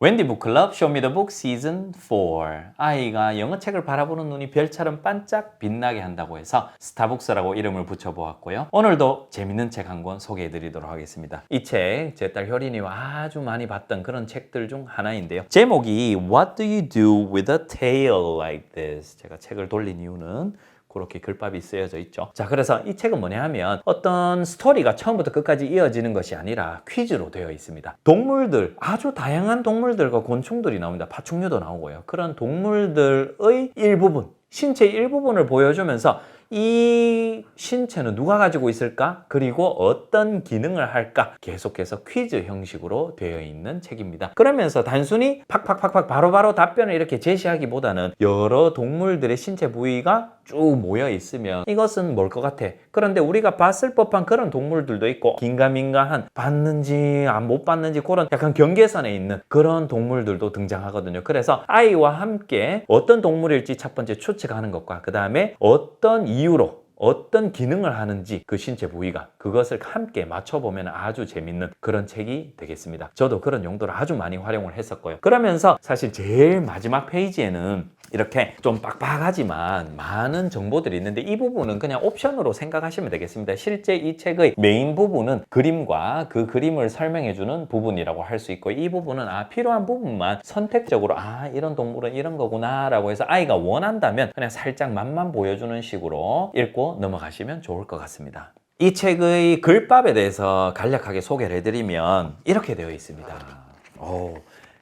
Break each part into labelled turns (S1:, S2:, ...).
S1: 웬디 북클럽 쇼미더북 시즌 4. 아이가 영어책을 바라보는 눈이 별처럼 반짝 빛나게 한다고 해서 스타북스라고 이름을 붙여보았고요. 오늘도 재밌는 책 한 권 소개해드리도록 하겠습니다. 이 책 제 딸 효린이와 아주 많이 봤던 그런 책들 중 하나인데요. 제목이 What do you do with a tale like this? 제가 책을 돌린 이유는 그렇게 글밥이 쓰여져 있죠. 자, 그래서 이 책은 뭐냐 하면 어떤 스토리가 처음부터 끝까지 이어지는 것이 아니라 퀴즈로 되어 있습니다. 동물들, 아주 다양한 동물들과 곤충들이 나옵니다. 파충류도 나오고요. 그런 동물들의 일부분, 신체 일부분을 보여주면서 이 신체는 누가 가지고 있을까? 그리고 어떤 기능을 할까? 계속해서 퀴즈 형식으로 되어 있는 책입니다. 그러면서 단순히 팍팍팍팍 바로바로 답변을 이렇게 제시하기보다는 여러 동물들의 신체 부위가 쭉 모여 있으면 이것은 뭘 것 같아? 그런데 우리가 봤을 법한 그런 동물들도 있고 긴가민가한 봤는지 못 봤는지 그런 약간 경계선에 있는 그런 동물들도 등장하거든요. 그래서 아이와 함께 어떤 동물일지 첫 번째 추측하는 것과 그 다음에 어떤 이유로 어떤 기능을 하는지 그 신체 부위가 그것을 함께 맞춰보면 아주 재밌는 그런 책이 되겠습니다. 저도 그런 용도로 아주 많이 활용을 했었고요. 그러면서 사실 제일 마지막 페이지에는 이렇게 좀 빡빡하지만 많은 정보들이 있는데 이 부분은 그냥 옵션으로 생각하시면 되겠습니다. 실제 이 책의 메인 부분은 그림과 그 그림을 설명해주는 부분이라고 할 수 있고 이 부분은 필요한 부분만 선택적으로 이런 동물은 이런 거구나 라고 해서 아이가 원한다면 그냥 살짝 맛만 보여주는 식으로 읽고 넘어가시면 좋을 것 같습니다. 이 책의 글밥에 대해서 간략하게 소개를 해드리면 이렇게 되어 있습니다.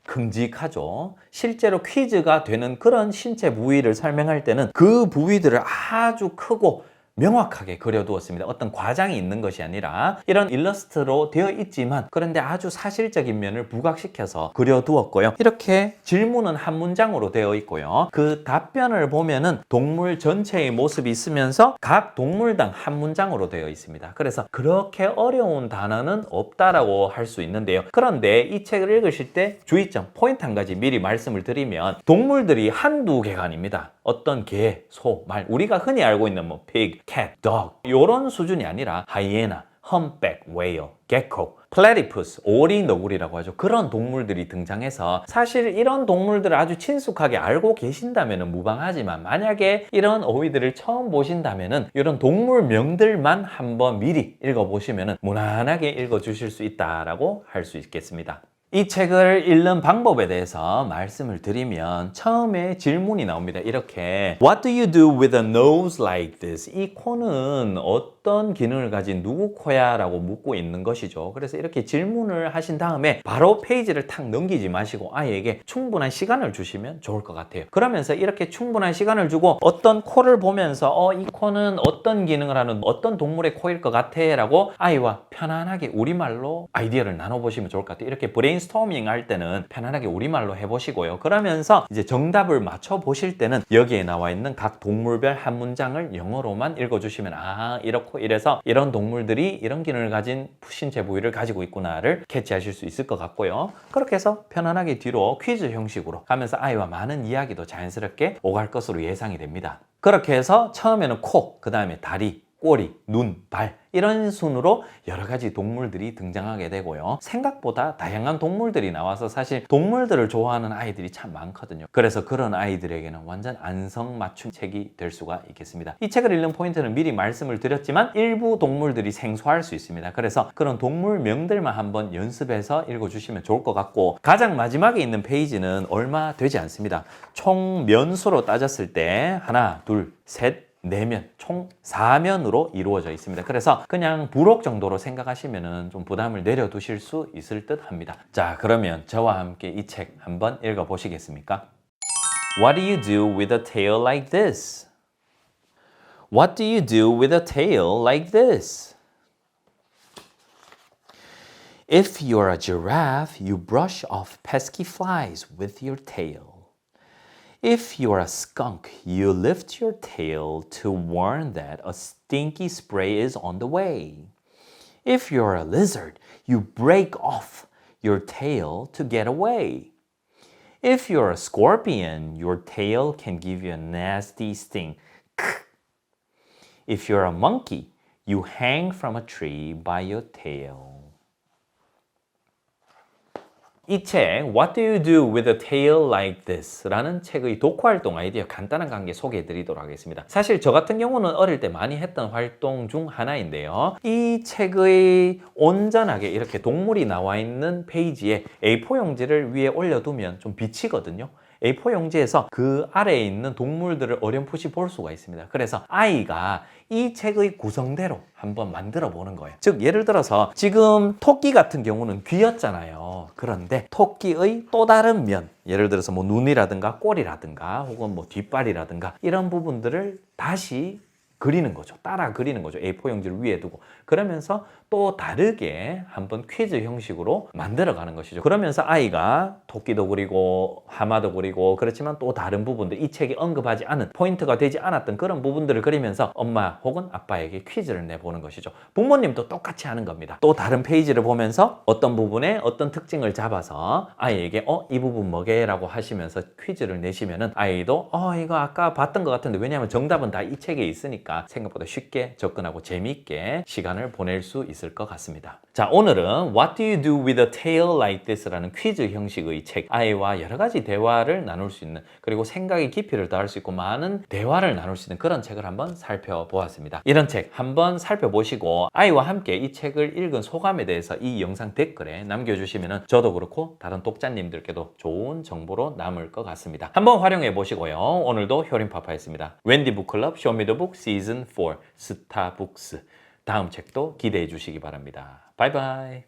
S1: 큼직하죠. 실제로 퀴즈가 되는 그런 신체 부위를 설명할 때는 그 부위들을 아주 크고 명확하게 그려두었습니다. 어떤 과장이 있는 것이 아니라 이런 일러스트로 되어 있지만 그런데 아주 사실적인 면을 부각시켜서 그려두었고요. 이렇게 질문은 한 문장으로 되어 있고요. 그 답변을 보면은 동물 전체의 모습이 있으면서 각 동물당 한 문장으로 되어 있습니다. 그래서 그렇게 어려운 단어는 없다라고 할 수 있는데요. 그런데 이 책을 읽으실 때 주의점, 포인트 한 가지 미리 말씀을 드리면 동물들이 한두 개가 아닙니다. 어떤 개, 소, 말, 우리가 흔히 알고 있는 pig, cat, dog 이런 수준이 아니라 하이에나, 험백, 웨일, 게코, 플래티푸스, 오리, 너구리라고 하죠. 그런 동물들이 등장해서 사실 이런 동물들을 아주 친숙하게 알고 계신다면 무방하지만 만약에 이런 어휘들을 처음 보신다면 이런 동물명들만 한번 미리 읽어보시면 무난하게 읽어주실 수 있다라고 할 수 있겠습니다. 이 책을 읽는 방법에 대해서 말씀을 드리면 처음에 질문이 나옵니다. 이렇게 What do you do with a nose like this? 이 코는 어떤 기능을 가진 누구 코야? 라고 묻고 있는 것이죠. 그래서 이렇게 질문을 하신 다음에 바로 페이지를 탁 넘기지 마시고 아이에게 충분한 시간을 주시면 좋을 것 같아요. 그러면서 이렇게 충분한 시간을 주고 어떤 코를 보면서 이 코는 어떤 기능을 하는 어떤 동물의 코일 것 같아? 라고 아이와 편안하게 우리말로 아이디어를 나눠보시면 좋을 것 같아요. 이렇게 브레인스토밍 할 때는 편안하게 우리말로 해보시고요. 그러면서 이제 정답을 맞춰보실 때는 여기에 나와 있는 각 동물별 한 문장을 영어로만 읽어주시면 이렇고 이래서 이런 동물들이 이런 기능을 가진 신체 부위를 가지고 있구나를 캐치하실 수 있을 것 같고요. 그렇게 해서 편안하게 뒤로 퀴즈 형식으로 가면서 아이와 많은 이야기도 자연스럽게 오갈 것으로 예상이 됩니다. 그렇게 해서 처음에는 코, 그 다음에 다리, 꼬리, 눈, 발 이런 순으로 여러 가지 동물들이 등장하게 되고요. 생각보다 다양한 동물들이 나와서 사실 동물들을 좋아하는 아이들이 참 많거든요. 그래서 그런 아이들에게는 완전 안성맞춤 책이 될 수가 있겠습니다. 이 책을 읽는 포인트는 미리 말씀을 드렸지만 일부 동물들이 생소할 수 있습니다. 그래서 그런 동물명들만 한번 연습해서 읽어주시면 좋을 것 같고 가장 마지막에 있는 페이지는 얼마 되지 않습니다. 총 면수로 따졌을 때 하나, 둘, 셋, 4면, 총 4면으로 이루어져 있습니다. 그래서 그냥 부록 정도로 생각하시면 좀 부담을 내려두실 수 있을 듯 합니다. 자, 그러면 저와 함께 이 책 한번 읽어보시겠습니까? What do you do with a tail like this? What do you do with a tail like this? If you're a giraffe, you brush off pesky flies with your tail. If you're a skunk, you lift your tail to warn that a stinky spray is on the way. If you're a lizard, you break off your tail to get away. If you're a scorpion, your tail can give you a nasty sting. If you're a monkey, you hang from a tree by your tail. 이 책 What do you do with a tale like this? 라는 책의 독후 활동 아이디어 간단한 관계 소개해 드리도록 하겠습니다. 사실 저 같은 경우는 어릴 때 많이 했던 활동 중 하나인데요. 이 책의 온전하게 이렇게 동물이 나와 있는 페이지에 A4 용지를 위에 올려두면 좀 비치거든요. A4 용지에서 그 아래에 있는 동물들을 어렴풋이 볼 수가 있습니다. 그래서 아이가 이 책의 구성대로 한번 만들어 보는 거예요. 즉 예를 들어서 지금 토끼 같은 경우는 귀였잖아요. 그런데 토끼의 또 다른 면, 예를 들어서 뭐 눈이라든가 꼬리라든가 혹은 뭐 뒷발이라든가 이런 부분들을 다시 그리는 거죠. 따라 그리는 거죠. A4 용지를 위에 두고. 그러면서 또 다르게 한번 퀴즈 형식으로 만들어가는 것이죠. 그러면서 아이가 토끼도 그리고 하마도 그리고 그렇지만 또 다른 부분들, 이 책이 언급하지 않은 포인트가 되지 않았던 그런 부분들을 그리면서 엄마 혹은 아빠에게 퀴즈를 내보는 것이죠. 부모님도 똑같이 하는 겁니다. 또 다른 페이지를 보면서 어떤 부분에 어떤 특징을 잡아서 아이에게 이 부분 뭐게? 라고 하시면서 퀴즈를 내시면은 아이도 이거 아까 봤던 것 같은데, 왜냐하면 정답은 다 이 책에 있으니까 생각보다 쉽게 접근하고 재미있게 시간을 보낼 수 있을 것 같습니다. 자, 오늘은 What do you do with a tale like this? 라는 퀴즈 형식의 책, 아이와 여러 가지 대화를 나눌 수 있는, 그리고 생각의 깊이를 더할 수 있고 많은 대화를 나눌 수 있는 그런 책을 한번 살펴보았습니다. 이런 책 한번 살펴보시고 아이와 함께 이 책을 읽은 소감에 대해서 이 영상 댓글에 남겨주시면 저도 그렇고 다른 독자님들께도 좋은 정보로 남을 것 같습니다. 한번 활용해 보시고요. 오늘도 효림파파였습니다. 웬디 북클럽 쇼미더북 시즌 4 스타북스, 다음 책도 기대해 주시기 바랍니다. 바이바이.